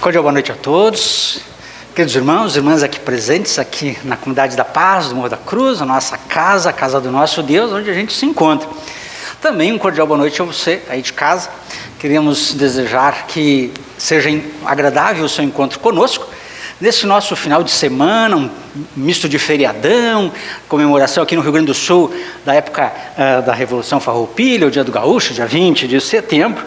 Cordial boa noite a todos, queridos irmãos e irmãs aqui presentes, aqui na Comunidade da Paz, do Morro da Cruz, a nossa casa, a casa do nosso Deus, onde a gente se encontra. Também um cordial boa noite a você aí de casa. Queríamos desejar que seja agradável o seu encontro conosco, nesse nosso final de semana, um misto de feriadão, comemoração aqui no Rio Grande do Sul, da época da Revolução Farroupilha, o Dia do Gaúcho, dia 20 de setembro,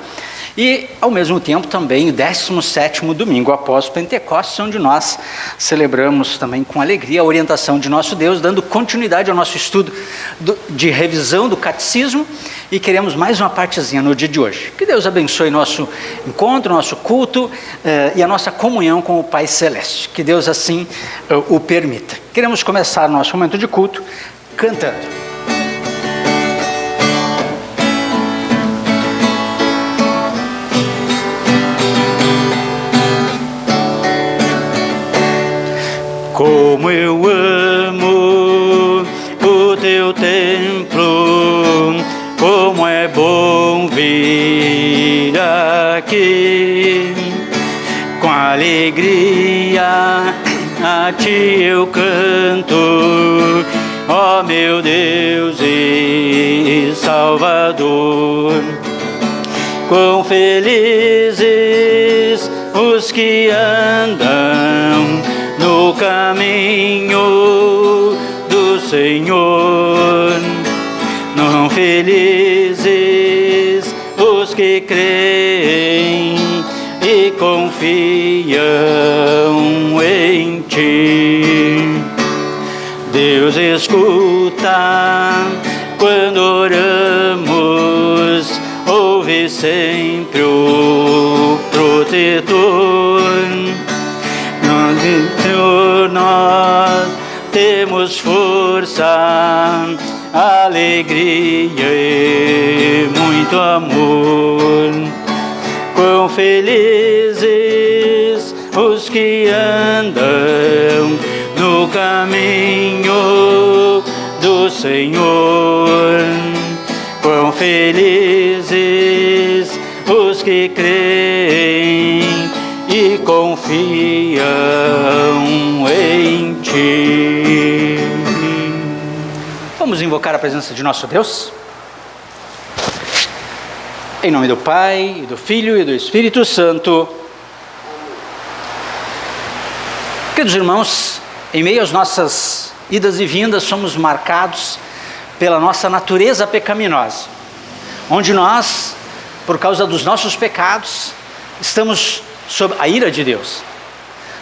e ao mesmo tempo também o 17º domingo após o Pentecostes, onde nós celebramos também com alegria a orientação de nosso Deus, dando continuidade ao nosso estudo de revisão do catecismo, e queremos mais uma partezinha no dia de hoje. Que Deus abençoe nosso encontro, nosso culto e a nossa comunhão com o Pai Celeste, que Deus assim o permita. Queremos começar nosso momento de culto cantando. Como eu amo o teu templo, como é bom vir aqui, com alegria a ti eu canto, ó meu Deus e Salvador. Quão felizes os que andam no caminho do Senhor, não felizes os que creem e confiam em ti. Deus escuta quando oramos, ouve sempre o protetor. Senhor, nós temos força, alegria e muito amor. Quão felizes os que andam no caminho do Senhor. Quão felizes os que creem e confiam em ti. Vamos invocar a presença de nosso Deus? Em nome do Pai, do Filho e do Espírito Santo. Queridos irmãos, em meio às nossas idas e vindas, somos marcados pela nossa natureza pecaminosa, onde nós, por causa dos nossos pecados, estamos sob a ira de Deus.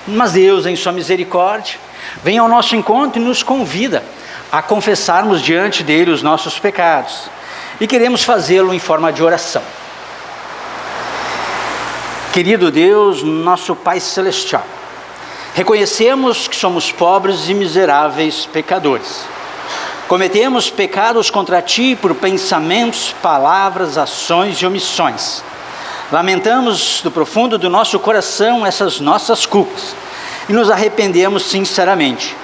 Mas Deus, em sua misericórdia, vem ao nosso encontro e nos convida a confessarmos diante dele os nossos pecados. E queremos fazê-lo em forma de oração. Querido Deus, nosso Pai Celestial, reconhecemos que somos pobres e miseráveis pecadores. Cometemos pecados contra Ti por pensamentos, palavras, ações e omissões. Lamentamos do profundo do nosso coração essas nossas culpas e nos arrependemos sinceramente.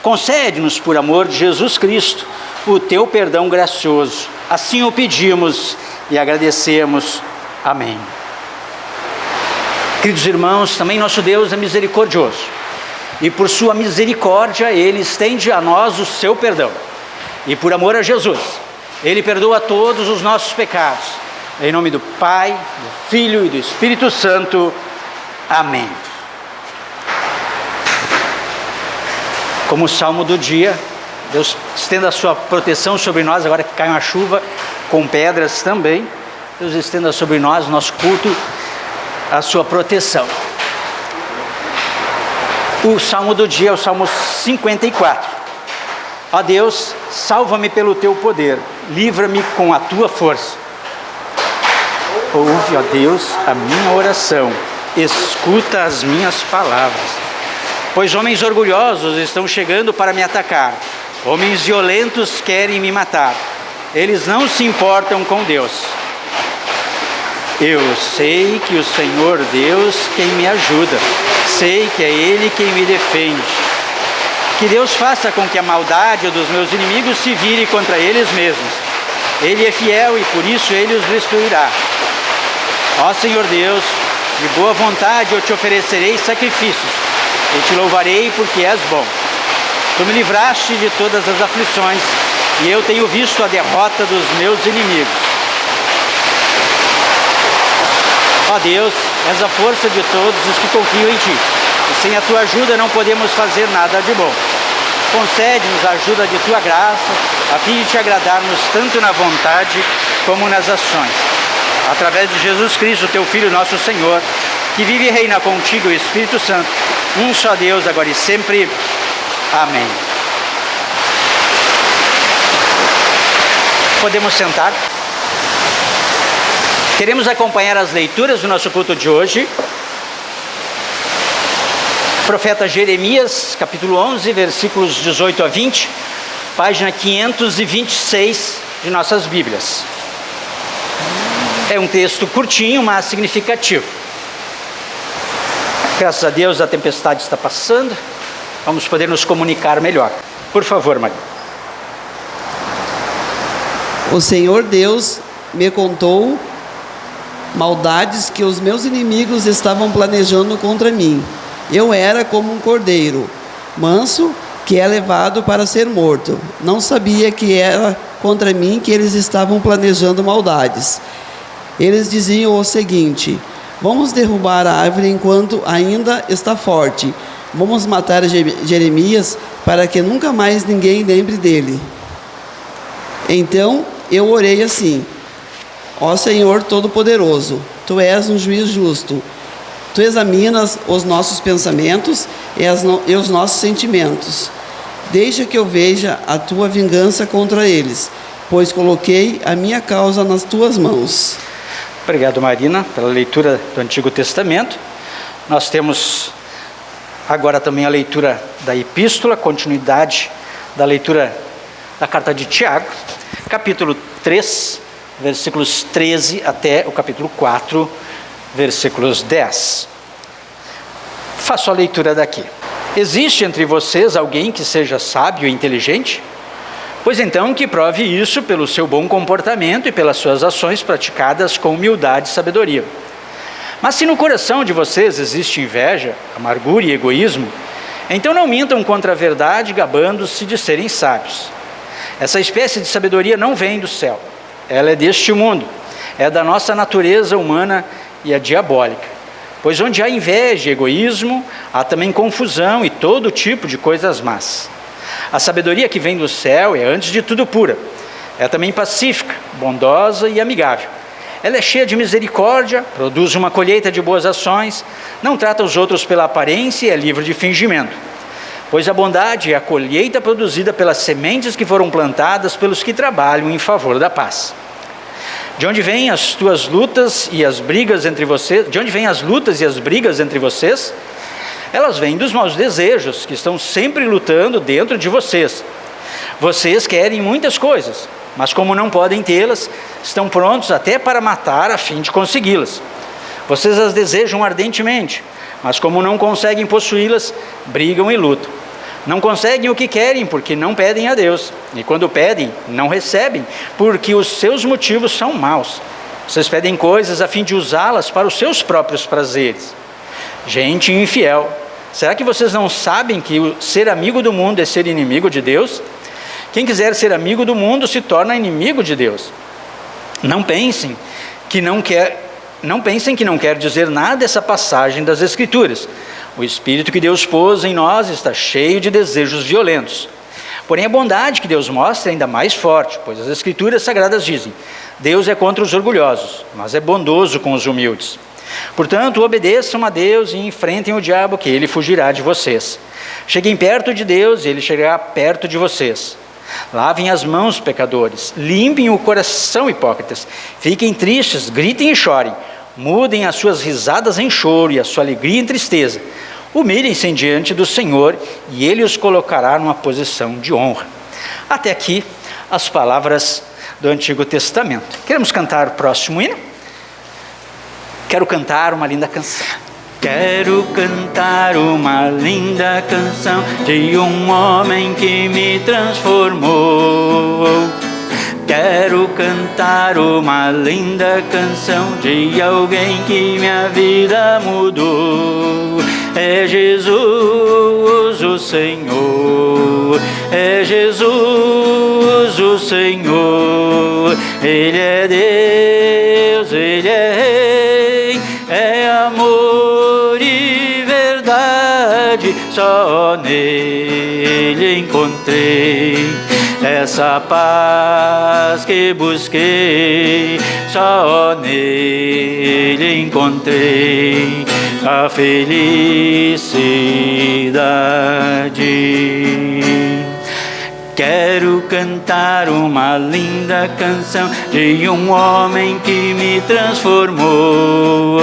Concede-nos, por amor de Jesus Cristo, o Teu perdão gracioso. Assim o pedimos e agradecemos. Amém. Queridos irmãos, também nosso Deus é misericordioso e por sua misericórdia Ele estende a nós o seu perdão. E por amor a Jesus, Ele perdoa todos os nossos pecados. Em nome do Pai, do Filho e do Espírito Santo. Amém. Como o salmo do dia, Deus estenda a sua proteção sobre nós, agora que cai uma chuva com pedras também. Deus estenda sobre nós, no nosso culto, a sua proteção. O salmo do dia é o Salmo 54. Ó Deus, salva-me pelo teu poder, livra-me com a tua força. Ouve, ó Deus, a minha oração, escuta as minhas palavras. Pois homens orgulhosos estão chegando para me atacar, homens violentos querem me matar. Eles não se importam com Deus. Eu sei que o Senhor Deus quem me ajuda, sei que é Ele quem me defende. Que Deus faça com que a maldade dos meus inimigos se vire contra eles mesmos. Ele é fiel e por isso Ele os destruirá. Ó Senhor Deus, de boa vontade eu te oferecerei sacrifícios, eu te louvarei porque és bom. Tu me livraste de todas as aflições, e eu tenho visto a derrota dos meus inimigos. Ó Deus, és a força de todos os que confiam em Ti, e sem a Tua ajuda não podemos fazer nada de bom. Concede-nos a ajuda de Tua graça, a fim de Te agradarmos tanto na vontade como nas ações. Através de Jesus Cristo, Teu Filho, nosso Senhor, que vive e reina contigo, o Espírito Santo, um só Deus, agora e sempre. Amém. Podemos sentar. Queremos acompanhar as leituras do nosso culto de hoje. Profeta Jeremias, capítulo 11, versículos 18 a 20, página 526 de nossas Bíblias. É um texto curtinho, mas significativo. Graças a Deus a tempestade está passando. Vamos poder nos comunicar melhor. Por favor, Maria. O Senhor Deus me contou maldades que os meus inimigos estavam planejando contra mim. Eu era como um cordeiro, manso, que é levado para ser morto. Não sabia que era contra mim que eles estavam planejando maldades. Eles diziam o seguinte: vamos derrubar a árvore enquanto ainda está forte. Vamos matar Jeremias para que nunca mais ninguém lembre dele. Então eu orei assim: ó Senhor Todo-Poderoso, Tu és um juiz justo. Tu examinas os nossos pensamentos e os nossos sentimentos. Deixa que eu veja a Tua vingança contra eles, pois coloquei a minha causa nas Tuas mãos. Obrigado, Marina, pela leitura do Antigo Testamento. Nós temos agora também a leitura da Epístola, continuidade da leitura da carta de Tiago, capítulo 3, versículos 13 até o capítulo 4, versículos 10. Faço a leitura daqui. Existe entre vocês alguém que seja sábio e inteligente? Pois então que prove isso pelo seu bom comportamento e pelas suas ações praticadas com humildade e sabedoria. Mas se no coração de vocês existe inveja, amargura e egoísmo, então não mintam contra a verdade, gabando-se de serem sábios. Essa espécie de sabedoria não vem do céu, ela é deste mundo, é da nossa natureza humana e é diabólica. Pois onde há inveja e egoísmo, há também confusão e todo tipo de coisas más. A sabedoria que vem do céu é antes de tudo pura, é também pacífica, bondosa e amigável. Ela é cheia de misericórdia, produz uma colheita de boas ações, não trata os outros pela aparência e é livre de fingimento. Pois a bondade é a colheita produzida pelas sementes que foram plantadas pelos que trabalham em favor da paz. De onde vêm as tuas lutas e as brigas entre vocês? De onde vêm as lutas e as brigas entre vocês? Elas vêm dos maus desejos que estão sempre lutando dentro de vocês. Vocês querem muitas coisas, mas como não podem tê-las, estão prontos até para matar a fim de consegui-las. Vocês as desejam ardentemente, mas como não conseguem possuí-las, brigam e lutam. Não conseguem o que querem porque não pedem a Deus, e quando pedem, não recebem, porque os seus motivos são maus. Vocês pedem coisas a fim de usá-las para os seus próprios prazeres. Gente infiel, será que vocês não sabem que ser amigo do mundo é ser inimigo de Deus? Quem quiser ser amigo do mundo se torna inimigo de Deus. Não pensem que não quer dizer nada essa passagem das Escrituras. O Espírito que Deus pôs em nós está cheio de desejos violentos. Porém, a bondade que Deus mostra é ainda mais forte, pois as Escrituras Sagradas dizem: Deus é contra os orgulhosos, mas é bondoso com os humildes. Portanto, obedeçam a Deus e enfrentem o diabo, que ele fugirá de vocês. Cheguem perto de Deus e ele chegará perto de vocês. Lavem as mãos, pecadores, limpem o coração, hipócritas. Fiquem tristes, gritem e chorem. Mudem as suas risadas em choro e a sua alegria em tristeza. Humilhem-se diante do Senhor e Ele os colocará numa posição de honra. Até aqui as palavras do Antigo Testamento. Queremos cantar o próximo hino? Quero cantar uma linda canção. Quero cantar uma linda canção de um homem que me transformou. Quero cantar uma linda canção de alguém que minha vida mudou. É Jesus o Senhor, é Jesus o Senhor. Ele é Deus, Ele é Rei, é amor e verdade. Só nele encontrei essa paz que busquei, só nele encontrei a felicidade. Quero cantar uma linda canção de um homem que me transformou.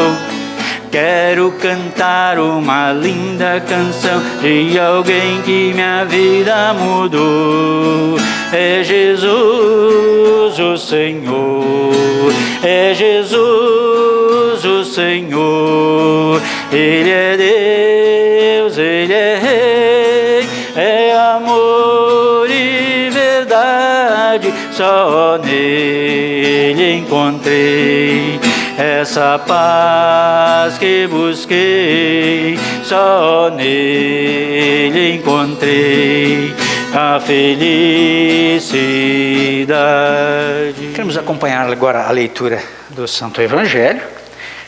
Quero cantar uma linda canção de alguém que minha vida mudou. É Jesus o Senhor, é Jesus o Senhor. Ele é Deus, Ele é Rei, é amor e verdade. Só nele encontrei essa paz que busquei, só nele encontrei a felicidade. Queremos acompanhar agora a leitura do Santo Evangelho.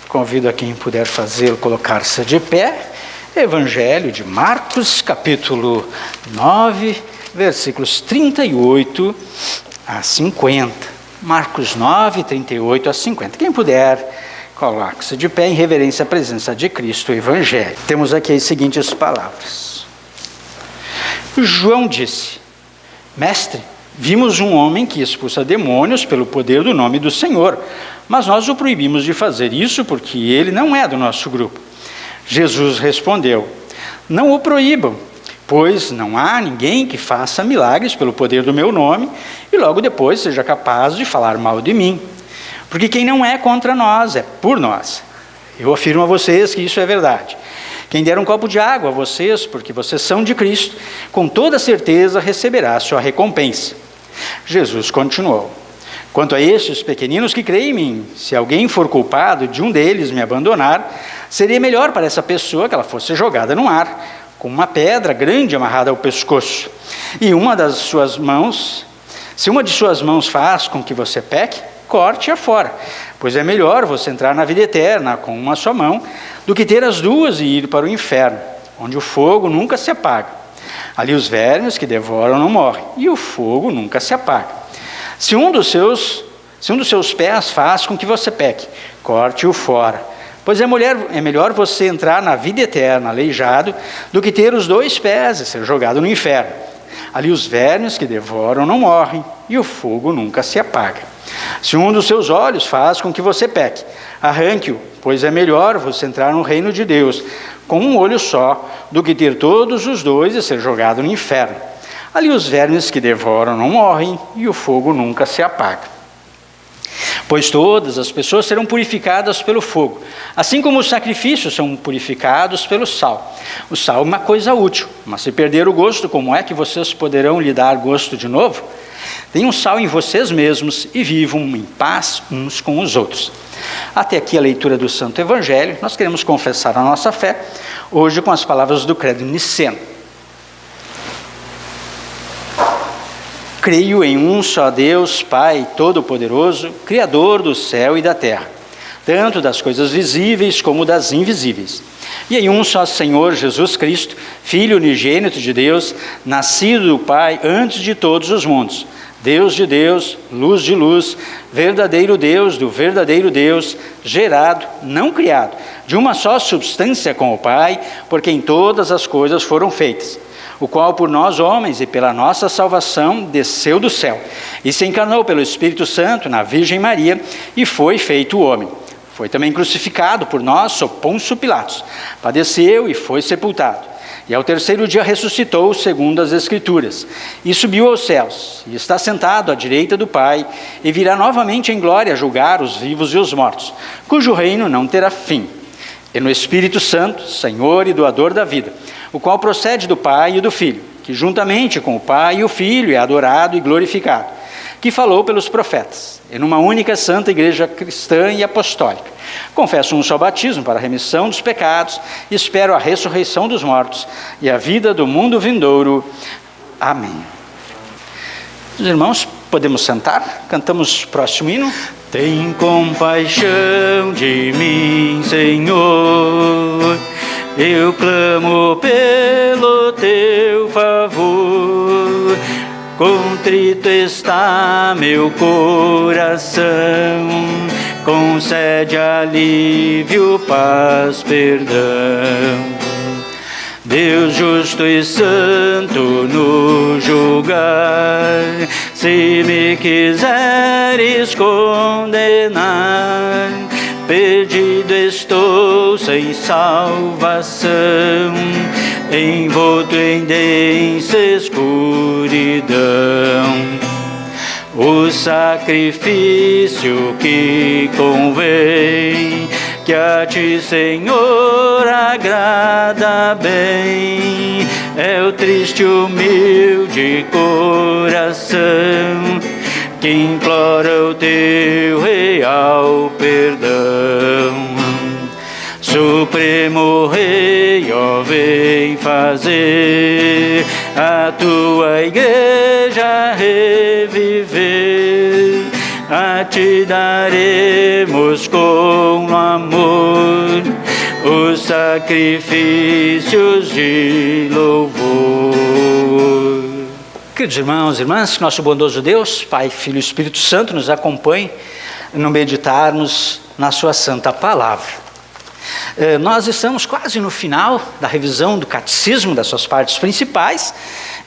Convido a quem puder fazê-lo colocar-se de pé. Evangelho de Marcos, capítulo 9, versículos 38 a 50. Marcos 9, 38 a 50. Quem puder, coloque-se de pé em reverência à presença de Cristo, o Evangelho. Temos aqui as seguintes palavras. João disse: Mestre, vimos um homem que expulsa demônios pelo poder do nome do Senhor, mas nós o proibimos de fazer isso porque ele não é do nosso grupo. Jesus respondeu: Não o proíbam, pois não há ninguém que faça milagres pelo poder do meu nome e logo depois seja capaz de falar mal de mim. Porque quem não é contra nós é por nós. Eu afirmo a vocês que isso é verdade. Quem der um copo de água a vocês, porque vocês são de Cristo, com toda certeza receberá a sua recompensa. Jesus continuou: Quanto a estes pequeninos que creem em mim, se alguém for culpado de um deles me abandonar, seria melhor para essa pessoa que ela fosse jogada no ar, com uma pedra grande amarrada ao pescoço. E se uma de suas mãos faz com que você peque, corte-a fora, pois é melhor você entrar na vida eterna com uma só mão, do que ter as duas e ir para o inferno, onde o fogo nunca se apaga. Ali os vermes que devoram não morrem, e o fogo nunca se apaga. Se um dos seus pés faz com que você peque, corte-o fora, pois é melhor você entrar na vida eterna aleijado, do que ter os 2 pés e ser jogado no inferno. Ali os vermes que devoram não morrem, e o fogo nunca se apaga. Se um dos seus olhos faz com que você peque, arranque-o, pois é melhor você entrar no reino de Deus com um olho só, do que ter todos os 2 e ser jogado no inferno. Ali os vermes que devoram não morrem, e o fogo nunca se apaga. Pois todas as pessoas serão purificadas pelo fogo, assim como os sacrifícios são purificados pelo sal. O sal é uma coisa útil, mas se perder o gosto, como é que vocês poderão lhe dar gosto de novo? Tenham sal em vocês mesmos e vivam em paz uns com os outros. Até aqui a leitura do Santo Evangelho. Nós queremos confessar a nossa fé, hoje com as palavras do credo niceno. Creio em um só Deus, Pai Todo-Poderoso, Criador do céu e da terra, tanto das coisas visíveis como das invisíveis. E em um só Senhor Jesus Cristo, Filho unigênito de Deus, nascido do Pai antes de todos os mundos, Deus de Deus, luz de luz, verdadeiro Deus do verdadeiro Deus, gerado, não criado, de uma só substância com o Pai, por quem todas as coisas foram feitas, o qual por nós homens e pela nossa salvação desceu do céu, e se encarnou pelo Espírito Santo na Virgem Maria, e foi feito homem. Foi também crucificado por nós sob Pôncio Pilatos, padeceu e foi sepultado. E ao 3º dia ressuscitou, segundo as Escrituras, e subiu aos céus, e está sentado à direita do Pai, e virá novamente em glória julgar os vivos e os mortos, cujo reino não terá fim. E no Espírito Santo, Senhor e doador da vida, o qual procede do Pai e do Filho, que juntamente com o Pai e o Filho é adorado e glorificado, que falou pelos profetas, e numa única santa igreja cristã e apostólica. Confesso um só batismo para a remissão dos pecados e espero a ressurreição dos mortos e a vida do mundo vindouro. Amém. Os irmãos, podemos sentar? Cantamos o próximo hino. Tem compaixão de mim, Senhor, eu clamo pelo teu favor. Contrito está meu coração, concede alívio, paz, perdão. Deus justo e santo no julgar, se me quiseres condenar, perdido estou sem salvação, envolto em densa escuridão. O sacrifício que convém, que a ti, Senhor, agrada bem, é o triste humilde coração que implora o teu real perdão. Supremo Rei, ó, vem fazer a tua igreja reviver. A ti daremos com amor os sacrifícios de louvor. Queridos irmãos e irmãs, que nosso bondoso Deus, Pai, Filho e Espírito Santo, nos acompanhe no meditarmos na sua santa palavra. Nós estamos quase no final da revisão do catecismo, das suas partes principais,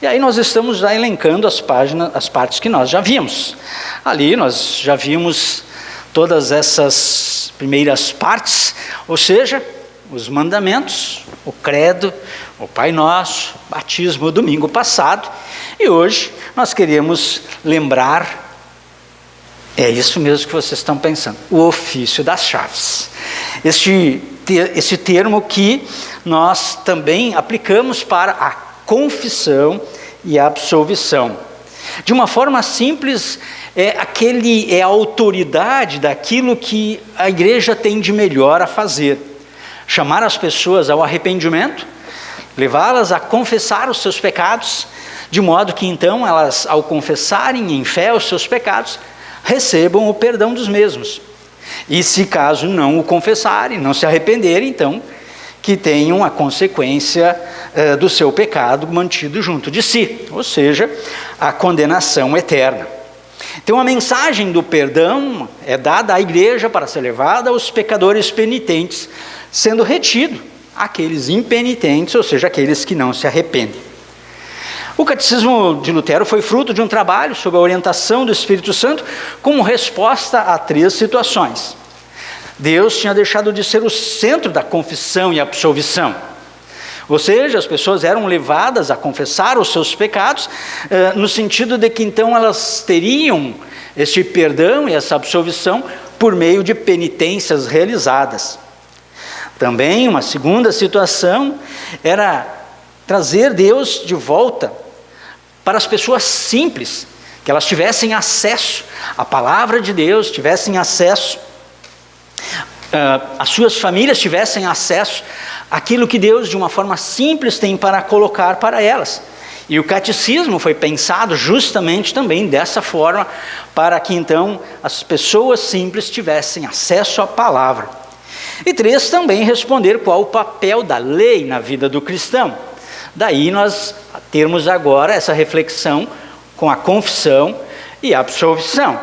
e aí nós estamos já elencando as partes que nós já vimos. Ali nós já vimos todas essas primeiras partes, ou seja, os mandamentos, o credo, o Pai Nosso, o batismo, o domingo passado, e hoje nós queremos lembrar, é isso mesmo que vocês estão pensando, o ofício das chaves. Esse termo que nós também aplicamos para a confissão e a absolvição. De uma forma simples, é a autoridade daquilo que a igreja tem de melhor a fazer. Chamar as pessoas ao arrependimento, levá-las a confessar os seus pecados, de modo que então elas, ao confessarem em fé os seus pecados, recebam o perdão dos mesmos. E se caso não o confessarem, não se arrependerem, então, que tenham a consequência do seu pecado mantido junto de si, ou seja, a condenação eterna. Então a mensagem do perdão é dada à igreja para ser levada aos pecadores penitentes, sendo retido aqueles impenitentes, ou seja, aqueles que não se arrependem. O catecismo de Lutero foi fruto de um trabalho sob a orientação do Espírito Santo como resposta a 3 situações. Deus tinha deixado de ser o centro da confissão e absolvição. Ou seja, as pessoas eram levadas a confessar os seus pecados, no sentido de que então elas teriam este perdão e essa absolvição por meio de penitências realizadas. Também uma segunda situação era trazer Deus de volta para as pessoas simples, que elas tivessem acesso à palavra de Deus, tivessem acesso, as suas famílias tivessem acesso àquilo que Deus de uma forma simples tem para colocar para elas. E o catecismo foi pensado justamente também dessa forma, para que então as pessoas simples tivessem acesso à palavra. E 3, também responder qual o papel da lei na vida do cristão. Daí nós termos agora essa reflexão com a confissão e a absolvição.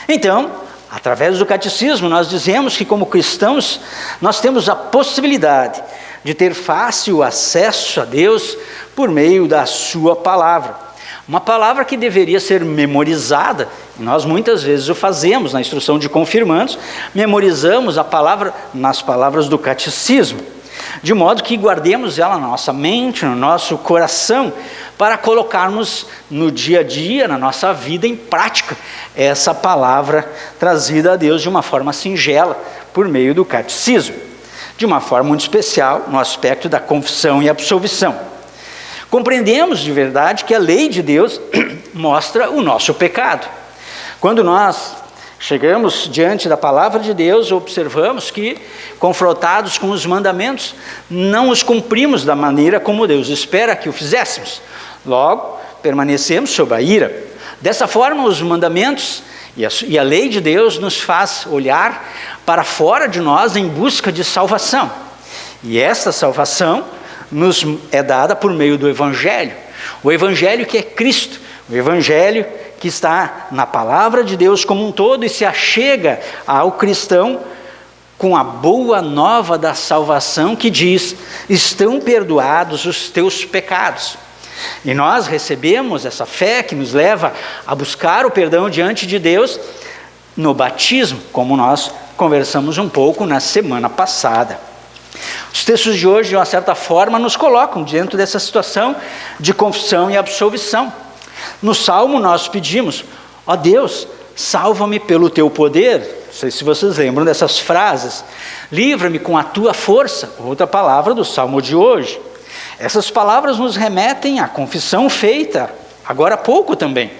Então, através do catecismo, nós dizemos que como cristãos, nós temos a possibilidade de ter fácil acesso a Deus por meio da sua palavra. Uma palavra que deveria ser memorizada, e nós muitas vezes o fazemos na instrução de confirmandos, memorizamos a palavra nas palavras do catecismo, de modo que guardemos ela na nossa mente, no nosso coração, para colocarmos no dia a dia, na nossa vida em prática, essa palavra trazida a Deus de uma forma singela, por meio do catecismo, de uma forma muito especial no aspecto da confissão e absolvição. Compreendemos de verdade que a lei de Deus mostra o nosso pecado. Quando nós chegamos diante da palavra de Deus, observamos que, confrontados com os mandamentos, não os cumprimos da maneira como Deus espera que o fizéssemos. Logo, permanecemos sob a ira. Dessa forma, os mandamentos e a lei de Deus nos faz olhar para fora de nós em busca de salvação. E esta salvação nos é dada por meio do Evangelho. O Evangelho que é Cristo, o Evangelho que está na palavra de Deus como um todo e se achega ao cristão com a boa nova da salvação que diz: estão perdoados os teus pecados. E nós recebemos essa fé que nos leva a buscar o perdão diante de Deus no batismo, como nós conversamos um pouco na semana passada. Os textos de hoje, de uma certa forma, nos colocam dentro dessa situação de confissão e absolvição. No Salmo nós pedimos: ó Deus, salva-me pelo teu poder. Não sei se vocês lembram dessas frases. Livra-me com a tua força, outra palavra do Salmo de hoje. Essas palavras nos remetem à confissão feita agora há pouco também,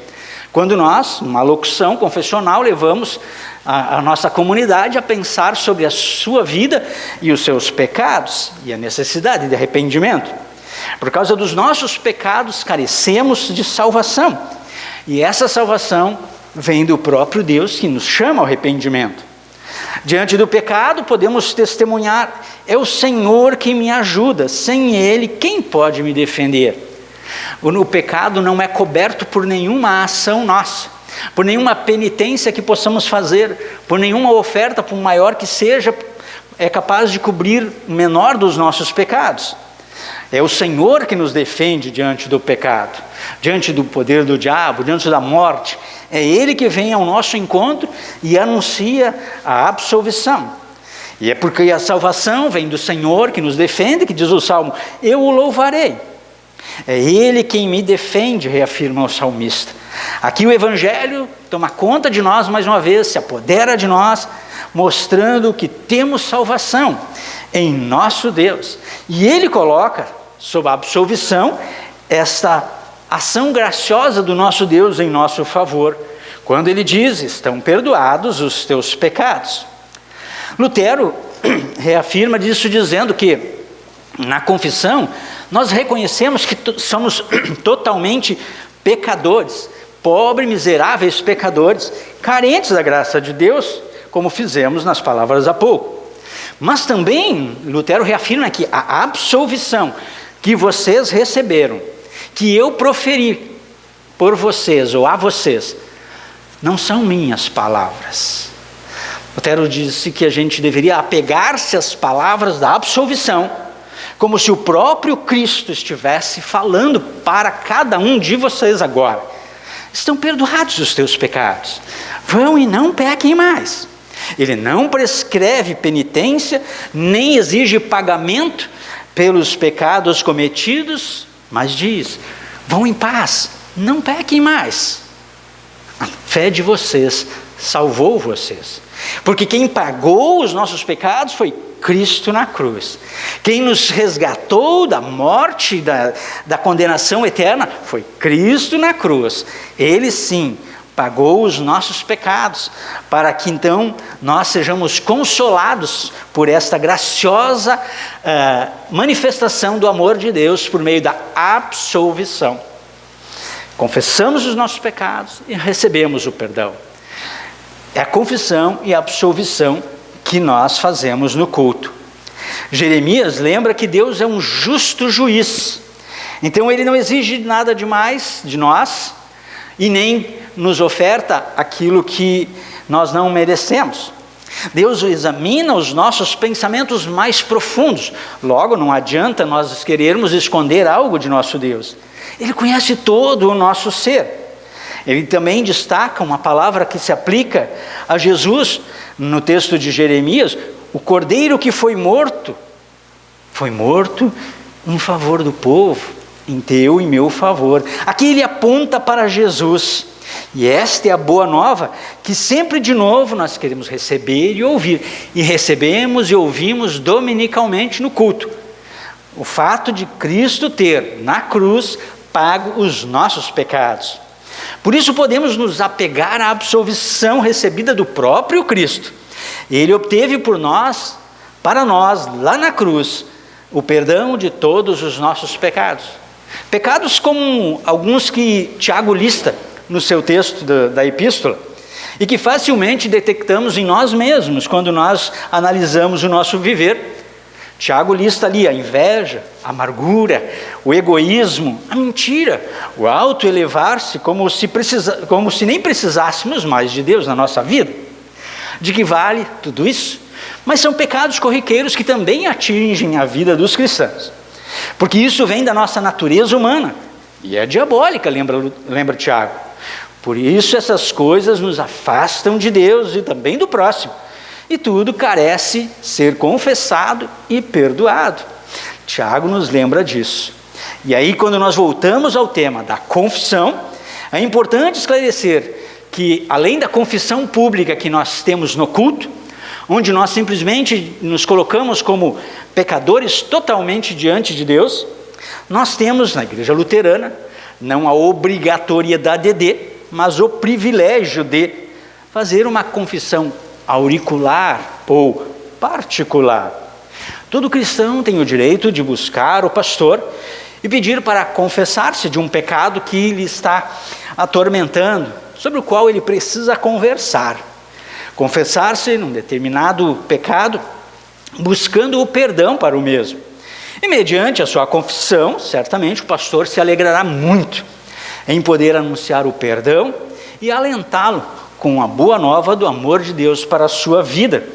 quando nós, numa locução confessional, levamos a nossa comunidade a pensar sobre a sua vida e os seus pecados e a necessidade de arrependimento. Por causa dos nossos pecados, carecemos de salvação. E essa salvação vem do próprio Deus, que nos chama ao arrependimento. Diante do pecado, podemos testemunhar: é o Senhor que me ajuda, sem Ele, quem pode me defender? O pecado não é coberto por nenhuma ação nossa, por nenhuma penitência que possamos fazer, por nenhuma oferta, por maior que seja, é capaz de cobrir o menor dos nossos pecados. É o Senhor que nos defende diante do pecado, diante do poder do diabo, diante da morte. É Ele que vem ao nosso encontro e anuncia a absolvição. E é porque a salvação vem do Senhor que nos defende, que diz o Salmo: eu o louvarei. É Ele quem me defende, reafirma o salmista. Aqui o Evangelho toma conta de nós mais uma vez, se apodera de nós, mostrando que temos salvação em nosso Deus. E Ele coloca sob a absolvição esta ação graciosa do nosso Deus em nosso favor, quando Ele diz: estão perdoados os teus pecados. Lutero reafirma disso dizendo que na confissão nós reconhecemos que somos totalmente pecadores, pobres, miseráveis pecadores, carentes da graça de Deus, como fizemos nas palavras há pouco. Mas também Lutero reafirma que a absolvição que vocês receberam, que eu proferi por vocês ou a vocês, não são minhas palavras. Lutero disse que a gente deveria apegar-se às palavras da absolvição, como se o próprio Cristo estivesse falando para cada um de vocês agora: estão perdoados os teus pecados, vão e não pequem mais. Ele não prescreve penitência, nem exige pagamento pelos pecados cometidos, mas diz: vão em paz, não pequem mais. A fé de vocês salvou vocês, porque quem pagou os nossos pecados foi Cristo na cruz. Quem nos resgatou da morte, da condenação eterna, foi Cristo na cruz. Ele sim pagou os nossos pecados, para que então nós sejamos consolados por esta graciosa manifestação do amor de Deus por meio da absolvição. Confessamos os nossos pecados e recebemos o perdão. É a confissão e a absolvição que nós fazemos no culto. Jeremias lembra que Deus é um justo juiz, então Ele não exige nada demais de nós e nem nos oferta aquilo que nós não merecemos. Deus examina os nossos pensamentos mais profundos. Logo, não adianta nós querermos esconder algo de nosso Deus. Ele conhece todo o nosso ser. Ele também destaca uma palavra que se aplica a Jesus no texto de Jeremias: o cordeiro que foi morto em favor do povo, em teu e meu favor. Aqui ele aponta para Jesus. E esta é a boa nova que sempre de novo nós queremos receber e ouvir. E recebemos e ouvimos dominicalmente no culto. O fato de Cristo ter, na cruz, pago os nossos pecados. Por isso podemos nos apegar à absolvição recebida do próprio Cristo. Ele obteve por nós, para nós, lá na cruz, o perdão de todos os nossos pecados. Pecados como alguns que Tiago lista no seu texto da epístola, e que facilmente detectamos em nós mesmos quando nós analisamos o nosso viver. Tiago lista ali a inveja, a amargura, o egoísmo, a mentira, o autoelevar-se como se nem precisássemos mais de Deus na nossa vida. De que vale tudo isso? Mas são pecados corriqueiros que também atingem a vida dos cristãos, porque isso vem da nossa natureza humana, e é diabólica, lembra Tiago. Por isso essas coisas nos afastam de Deus e também do próximo, e tudo carece ser confessado e perdoado. Tiago nos lembra disso. E aí, quando nós voltamos ao tema da confissão, é importante esclarecer que, além da confissão pública que nós temos no culto, onde nós simplesmente nos colocamos como pecadores totalmente diante de Deus, nós temos na Igreja Luterana, não a obrigatoriedade mas o privilégio de fazer uma confissão auricular ou particular. Todo cristão tem o direito de buscar o pastor e pedir para confessar-se de um pecado que lhe está atormentando, sobre o qual ele precisa conversar. Confessar-se num determinado pecado, buscando o perdão para o mesmo. E mediante a sua confissão, certamente o pastor se alegrará muito em poder anunciar o perdão e alentá-lo com a boa nova do amor de Deus para a sua vida,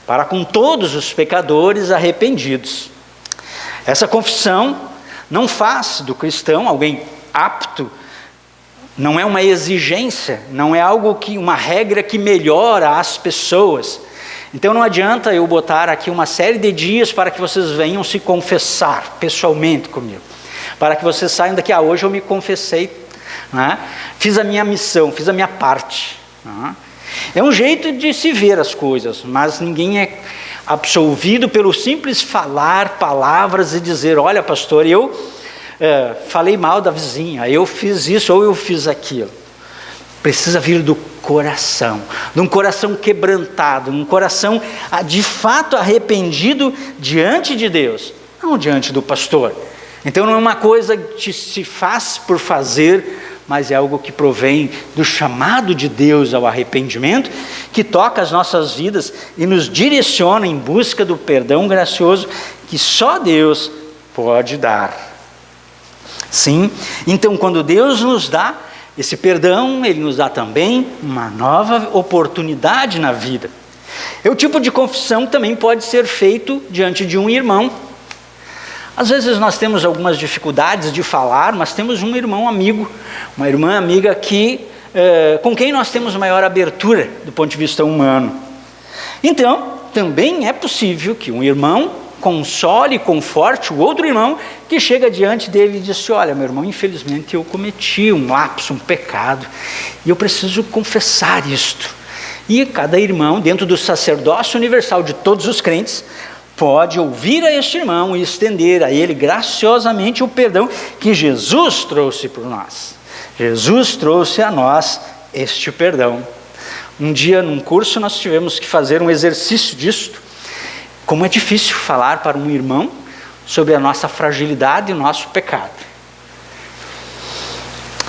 para com todos os pecadores arrependidos. Essa confissão não faz do cristão alguém apto, não é uma exigência, não é uma regra que melhora as pessoas. Então não adianta eu botar aqui uma série de dias para que vocês venham se confessar pessoalmente comigo, para que vocês saiam daqui, hoje eu me confessei, né? Fiz a minha missão, fiz a minha parte. Né? É um jeito de se ver as coisas, mas ninguém é absolvido pelo simples falar palavras e dizer, olha pastor, eu falei mal da vizinha, eu fiz isso ou eu fiz aquilo. Precisa vir do coração, de um coração quebrantado, um coração de fato arrependido diante de Deus, não diante do pastor. Então não é uma coisa que se faz por fazer, mas é algo que provém do chamado de Deus ao arrependimento, que toca as nossas vidas e nos direciona em busca do perdão gracioso que só Deus pode dar. Sim, então quando Deus nos dá esse perdão, Ele nos dá também uma nova oportunidade na vida. O tipo de confissão também pode ser feito diante de um irmão. Às vezes nós temos algumas dificuldades de falar, mas temos um irmão amigo, uma irmã amiga com quem nós temos maior abertura do ponto de vista humano. Então, também é possível que um irmão console e conforte o outro irmão que chega diante dele e diz, olha meu irmão, infelizmente eu cometi um lapso, um pecado, e eu preciso confessar isto. E cada irmão, dentro do sacerdócio universal de todos os crentes, pode ouvir a este irmão e estender a ele graciosamente o perdão que Jesus trouxe por nós. Jesus trouxe a nós este perdão. Um dia, num curso, nós tivemos que fazer um exercício disto. Como é difícil falar para um irmão sobre a nossa fragilidade e o nosso pecado.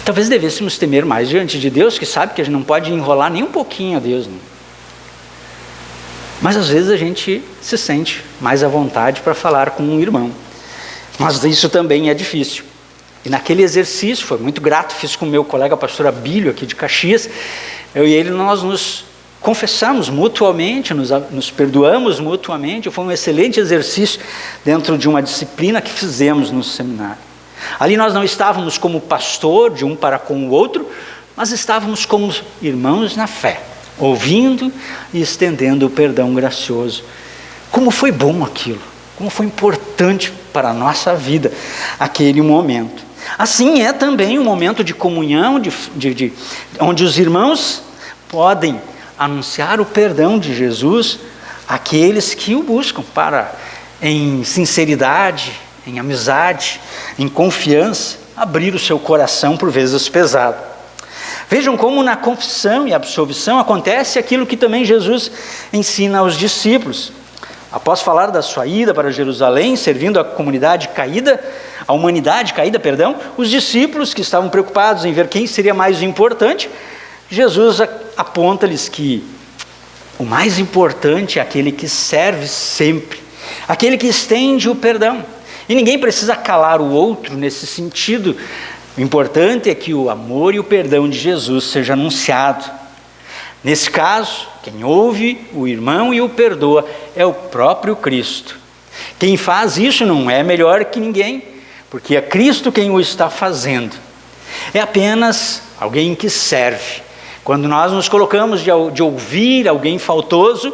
Talvez devêssemos temer mais diante de Deus, que sabe que a gente não pode enrolar nem um pouquinho a Deus, né? Mas às vezes a gente se sente mais à vontade para falar com um irmão. Mas isso também é difícil. E naquele exercício, foi muito grato, fiz com o meu colega pastor Abílio, aqui de Caxias, eu e ele, nós nos confessamos mutuamente, nos perdoamos mutuamente. Foi um excelente exercício dentro de uma disciplina que fizemos no seminário. Ali nós não estávamos como pastor de um para com o outro, mas estávamos como irmãos na fé, ouvindo e estendendo o perdão gracioso. Como foi bom aquilo, como foi importante para a nossa vida aquele momento. Assim é também um momento de comunhão, onde os irmãos podem anunciar o perdão de Jesus àqueles que o buscam em sinceridade, em amizade, em confiança, abrir o seu coração por vezes pesado. Vejam como na confissão e absolvição acontece aquilo que também Jesus ensina aos discípulos. Após falar da sua ida para Jerusalém, servindo a humanidade caída, os discípulos que estavam preocupados em ver quem seria mais importante, Jesus aponta-lhes que o mais importante é aquele que serve sempre, aquele que estende o perdão. E ninguém precisa calar o outro nesse sentido. O importante é que o amor e o perdão de Jesus seja anunciado. Nesse caso, quem ouve o irmão e o perdoa é o próprio Cristo. Quem faz isso não é melhor que ninguém, porque é Cristo quem o está fazendo. É apenas alguém que serve. Quando nós nos colocamos de ouvir alguém faltoso,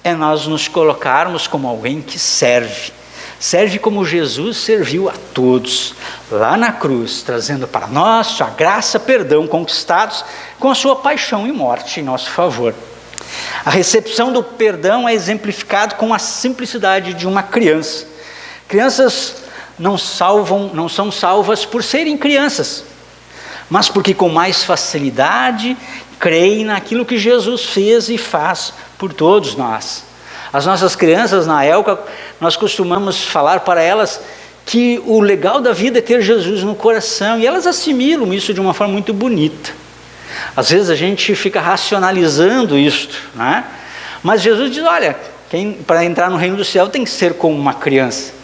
é nós nos colocarmos como alguém que serve. Serve como Jesus serviu a todos, lá na cruz, trazendo para nós sua graça, perdão conquistados com a sua paixão e morte em nosso favor. A recepção do perdão é exemplificado com a simplicidade de uma criança. Crianças não são salvas por serem crianças, mas porque com mais facilidade creem naquilo que Jesus fez e faz por todos nós. As nossas crianças, na época, nós costumamos falar para elas que o legal da vida é ter Jesus no coração, e elas assimilam isso de uma forma muito bonita. Às vezes a gente fica racionalizando isto, né? Mas Jesus diz, olha, para entrar no reino do céu tem que ser como uma criança.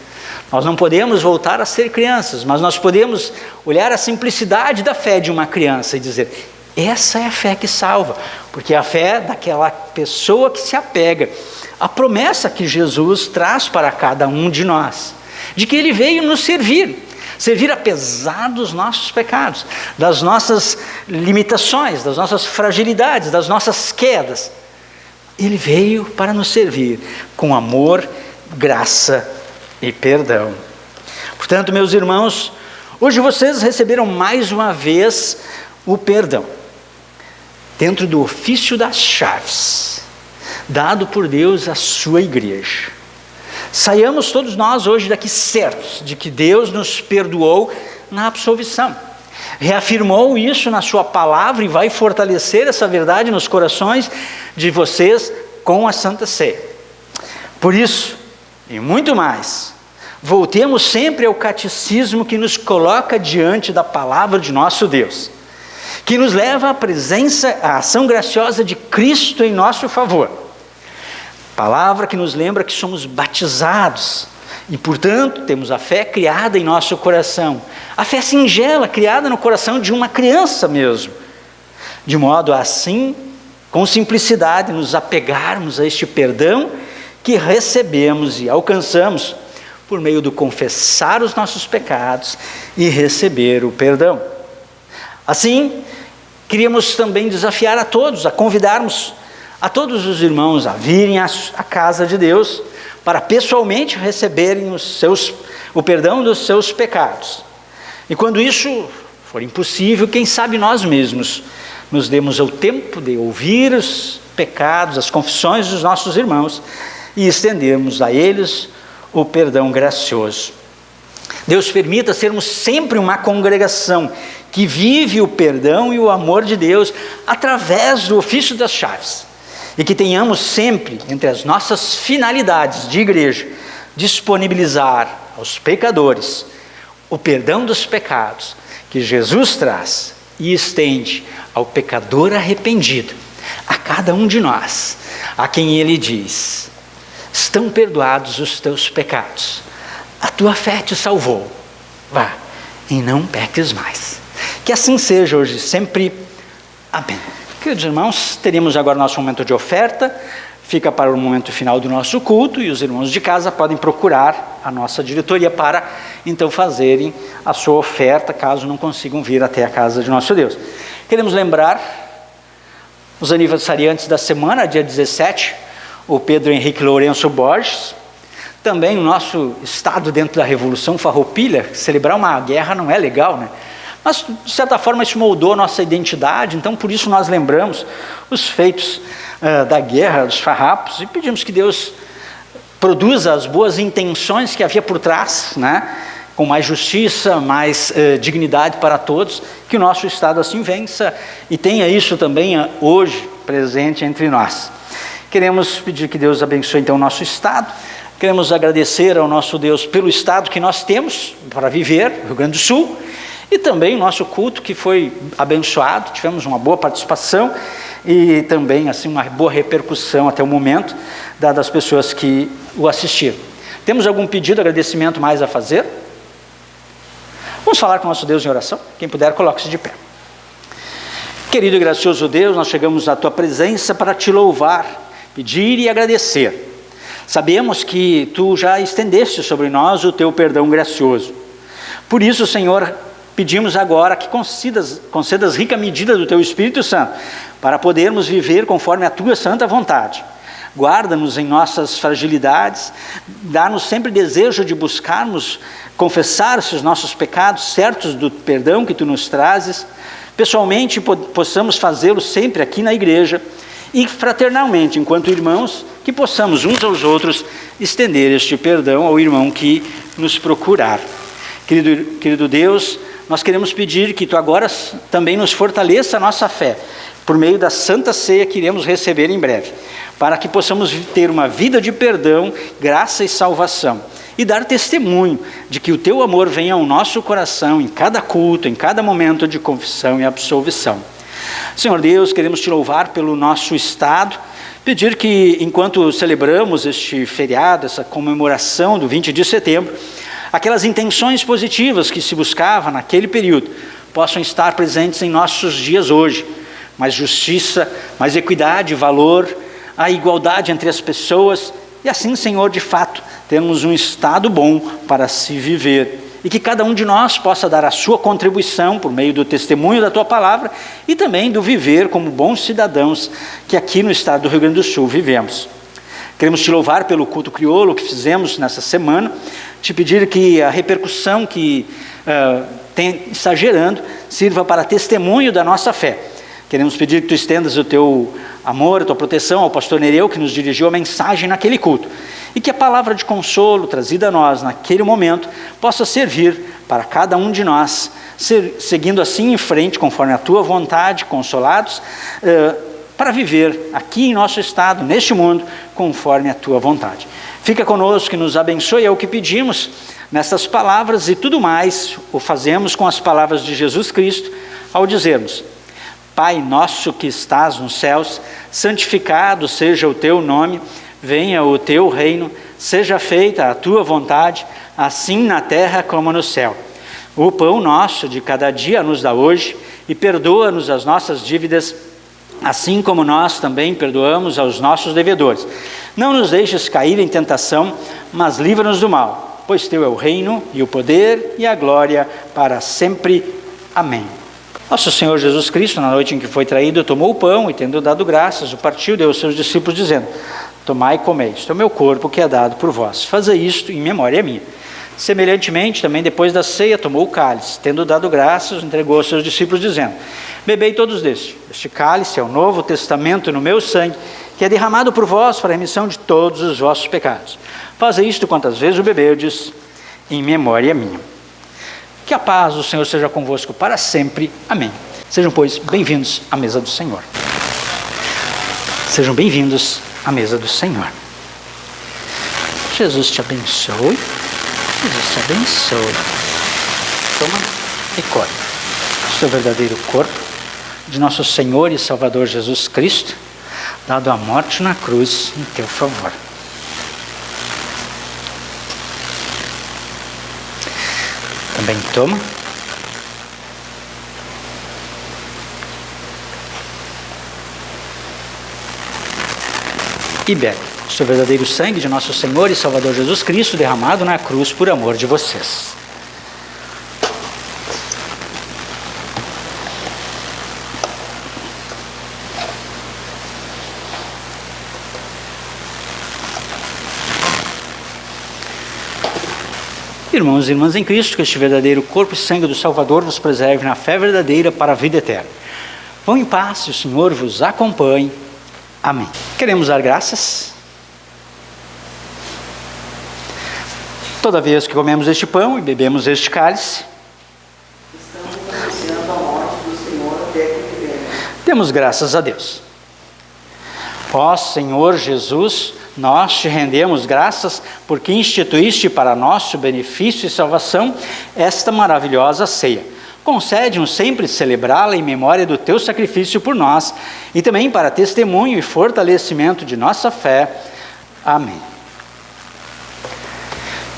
Nós não podemos voltar a ser crianças, mas nós podemos olhar a simplicidade da fé de uma criança e dizer, essa é a fé que salva, porque é a fé daquela pessoa que se apega à promessa que Jesus traz para cada um de nós, de que Ele veio nos servir apesar dos nossos pecados, das nossas limitações, das nossas fragilidades, das nossas quedas. Ele veio para nos servir com amor, graça e perdão. Portanto, meus irmãos, hoje vocês receberam mais uma vez o perdão, dentro do ofício das chaves, dado por Deus à sua igreja. Saiamos todos nós hoje daqui certos de que Deus nos perdoou na absolvição. Reafirmou isso na sua palavra e vai fortalecer essa verdade nos corações de vocês com a Santa Ceia. Por isso, e muito mais, voltemos sempre ao catecismo que nos coloca diante da palavra de nosso Deus, que nos leva à presença, à ação graciosa de Cristo em nosso favor. Palavra que nos lembra que somos batizados e, portanto, temos a fé criada em nosso coração. A fé singela, criada no coração de uma criança mesmo. De modo a, assim, com simplicidade, nos apegarmos a este perdão que recebemos e alcançamos por meio do confessar os nossos pecados e receber o perdão. Assim, queríamos também desafiar a todos, a convidarmos a todos os irmãos a virem à casa de Deus para pessoalmente receberem o perdão dos seus pecados. E quando isso for impossível, quem sabe nós mesmos nos demos o tempo de ouvir os pecados, as confissões dos nossos irmãos e estendermos a eles o perdão gracioso. Deus permita sermos sempre uma congregação que vive o perdão e o amor de Deus através do ofício das chaves. E que tenhamos sempre, entre as nossas finalidades de igreja, disponibilizar aos pecadores o perdão dos pecados que Jesus traz e estende ao pecador arrependido, a cada um de nós, a quem Ele diz, estão perdoados os teus pecados, a tua fé te salvou, vá e não peques mais. Que assim seja hoje sempre. Amém. Queridos irmãos, teríamos agora nosso momento de oferta, fica para o momento final do nosso culto, e os irmãos de casa podem procurar a nossa diretoria para, então, fazerem a sua oferta, caso não consigam vir até a casa de nosso Deus. Queremos lembrar os aniversariantes da semana, dia 17, o Pedro Henrique Lourenço Borges, também o nosso estado dentro da Revolução Farroupilha. Celebrar uma guerra não é legal, né? Mas, de certa forma, isso moldou a nossa identidade, então por isso nós lembramos os feitos da guerra dos farrapos e pedimos que Deus produza as boas intenções que havia por trás, né? com mais justiça, mais dignidade para todos, que o nosso Estado assim vença e tenha isso também hoje presente entre nós. Queremos pedir que Deus abençoe então o nosso Estado, queremos agradecer ao nosso Deus pelo Estado que nós temos para viver, Rio Grande do Sul, e também o nosso culto que foi abençoado, tivemos uma boa participação e também assim uma boa repercussão até o momento, dadas as pessoas que o assistiram. Temos algum pedido, agradecimento mais a fazer? Vamos falar com o nosso Deus em oração? Quem puder, coloque-se de pé. Querido e gracioso Deus, nós chegamos à Tua presença para Te louvar, pedir e agradecer. Sabemos que Tu já estendeste sobre nós o Teu perdão gracioso. Por isso, Senhor, pedimos agora que concedas rica medida do Teu Espírito Santo, para podermos viver conforme a Tua santa vontade. Guarda-nos em nossas fragilidades, dá-nos sempre desejo de buscarmos confessar os nossos pecados, certos do perdão que Tu nos trazes, pessoalmente possamos fazê-lo sempre aqui na igreja e fraternalmente, enquanto irmãos, que possamos uns aos outros estender este perdão ao irmão que nos procurar. Querido Deus, nós queremos pedir que Tu agora também nos fortaleça a nossa fé, por meio da Santa Ceia que iremos receber em breve, para que possamos ter uma vida de perdão, graça e salvação, e dar testemunho de que o Teu amor vem ao nosso coração em cada culto, em cada momento de confissão e absolvição. Senhor Deus, queremos Te louvar pelo nosso Estado, pedir que enquanto celebramos este feriado, essa comemoração do 20 de setembro, aquelas intenções positivas que se buscava naquele período possam estar presentes em nossos dias hoje. Mais justiça, mais equidade, valor, a igualdade entre as pessoas e assim, Senhor, de fato, termos um Estado bom para se viver. E que cada um de nós possa dar a sua contribuição por meio do testemunho da Tua palavra e também do viver como bons cidadãos que aqui no estado do Rio Grande do Sul vivemos. Queremos Te louvar pelo culto crioulo que fizemos nessa semana, Te pedir que a repercussão que está gerando sirva para testemunho da nossa fé. Queremos pedir que Tu estendas o Teu amor, a Tua proteção ao pastor Nereu, que nos dirigiu a mensagem naquele culto. E que a palavra de consolo trazida a nós naquele momento possa servir para cada um de nós, seguindo assim em frente, conforme a Tua vontade, consolados, para viver aqui em nosso estado, neste mundo, conforme a Tua vontade. Fica conosco, que nos abençoe, é o que pedimos nessas palavras, e tudo mais o fazemos com as palavras de Jesus Cristo, ao dizermos: Pai nosso que estás nos céus, santificado seja o Teu nome, venha o Teu reino, seja feita a Tua vontade, assim na terra como no céu. O pão nosso de cada dia nos dá hoje, e perdoa-nos as nossas dívidas, assim como nós também perdoamos aos nossos devedores. Não nos deixes cair em tentação, mas livra-nos do mal, pois Teu é o reino, e o poder, e a glória, para sempre. Amém. Nosso Senhor Jesus Cristo, na noite em que foi traído, tomou o pão e, tendo dado graças, o partiu e deu aos seus discípulos, dizendo: Tomai e comei, isto é o meu corpo que é dado por vós. Fazei isto em memória minha. Semelhantemente, também depois da ceia, tomou o cálice, tendo dado graças, entregou aos seus discípulos, dizendo: Bebei todos deste. Este cálice é o novo testamento no meu sangue, que é derramado por vós para a remissão de todos os vossos pecados. Fazei isto quantas vezes o beberdes, em memória minha. Que a paz do Senhor seja convosco para sempre. Amém. Sejam, pois, bem-vindos à mesa do Senhor. Sejam bem-vindos à mesa do Senhor. Jesus te abençoe. Jesus te abençoe. Toma e come o seu verdadeiro corpo de nosso Senhor e Salvador Jesus Cristo, dado à morte na cruz em teu favor. Também toma e bebe o seu verdadeiro sangue de nosso Senhor e Salvador Jesus Cristo, derramado na cruz por amor de vocês. Irmãos e irmãs em Cristo, que este verdadeiro corpo e sangue do Salvador vos preserve na fé verdadeira para a vida eterna. Vão em paz, e o Senhor vos acompanhe. Amém. Queremos dar graças Toda vez que comemos este pão e bebemos este cálice, estamos anunciando a morte do Senhor até que vier. demos graças a Deus. Ó Senhor Jesus, nós te rendemos graças porque instituíste para nosso benefício e salvação esta maravilhosa ceia. Concede-nos sempre celebrá-la em memória do teu sacrifício por nós e também para testemunho e fortalecimento de nossa fé. Amém.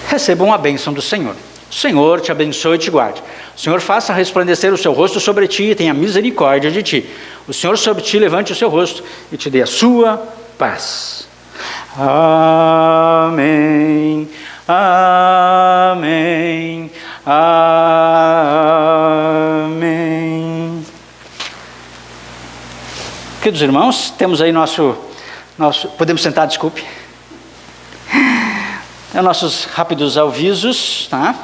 Recebam a bênção do Senhor. O Senhor te abençoe e te guarde. O Senhor faça resplandecer o seu rosto sobre ti e tenha misericórdia de ti. O Senhor sobre ti levante o seu rosto e te dê a sua paz. Amém. Amém. Amém. Queridos irmãos, temos aí nosso podemos sentar, desculpe. Nossos rápidos avisos, tá?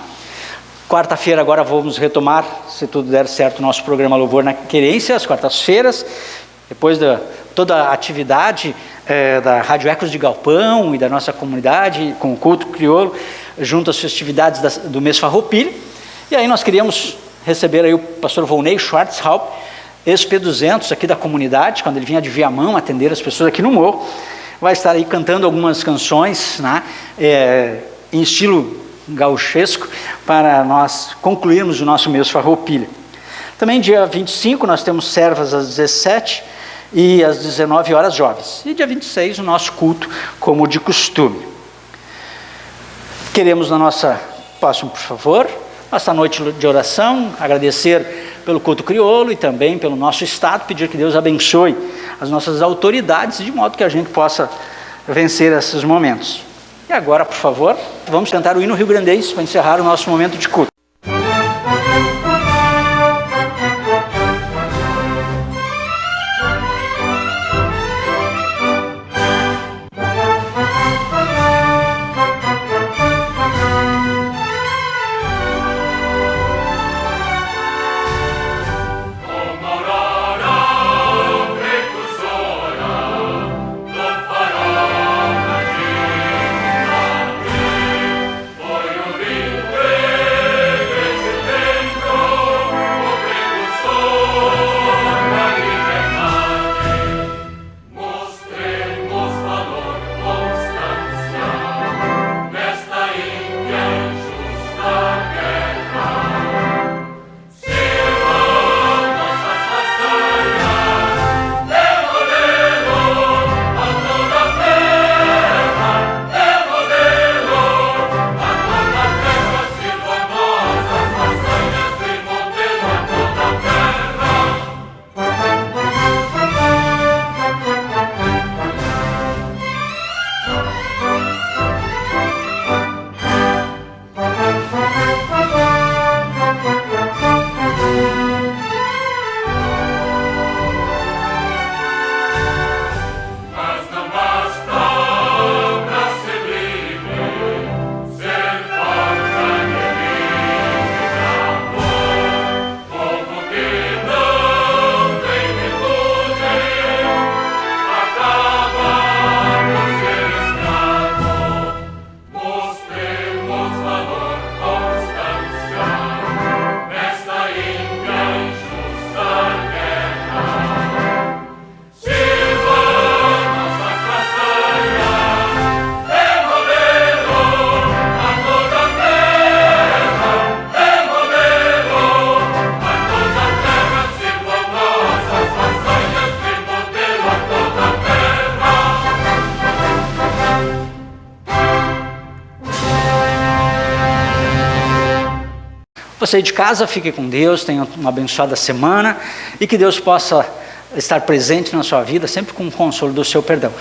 Quarta-feira agora vamos retomar, se tudo der certo, o nosso programa Louvor na Querência, às quartas-feiras, depois de toda a atividade da Rádio Ecos de Galpão e da nossa comunidade, com o culto crioulo, junto às festividades do mês Farroupilha. E aí nós queríamos receber aí o pastor Volney Schwarzhaupt, ex-P200 aqui da comunidade, quando ele vinha de Viamão atender as pessoas aqui no morro. Vai estar aí cantando algumas canções, né, em estilo gauchesco, para nós concluirmos o nosso mês Farroupilha. Também dia 25 nós temos servas às 17 e às 19 horas jovens. E dia 26 o nosso culto, como de costume. Queremos na nossa... Passem, por favor. Nossa noite de oração, agradecer pelo culto crioulo e também pelo nosso Estado, pedir que Deus abençoe as nossas autoridades, de modo que a gente possa vencer esses momentos. E agora, por favor, vamos cantar o hino rio-grandense para encerrar o nosso momento de culto. Você de casa, fique com Deus, tenha uma abençoada semana e que Deus possa estar presente na sua vida, sempre com o consolo do seu perdão.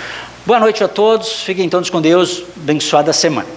Boa noite a todos, fiquem todos com Deus, abençoada semana.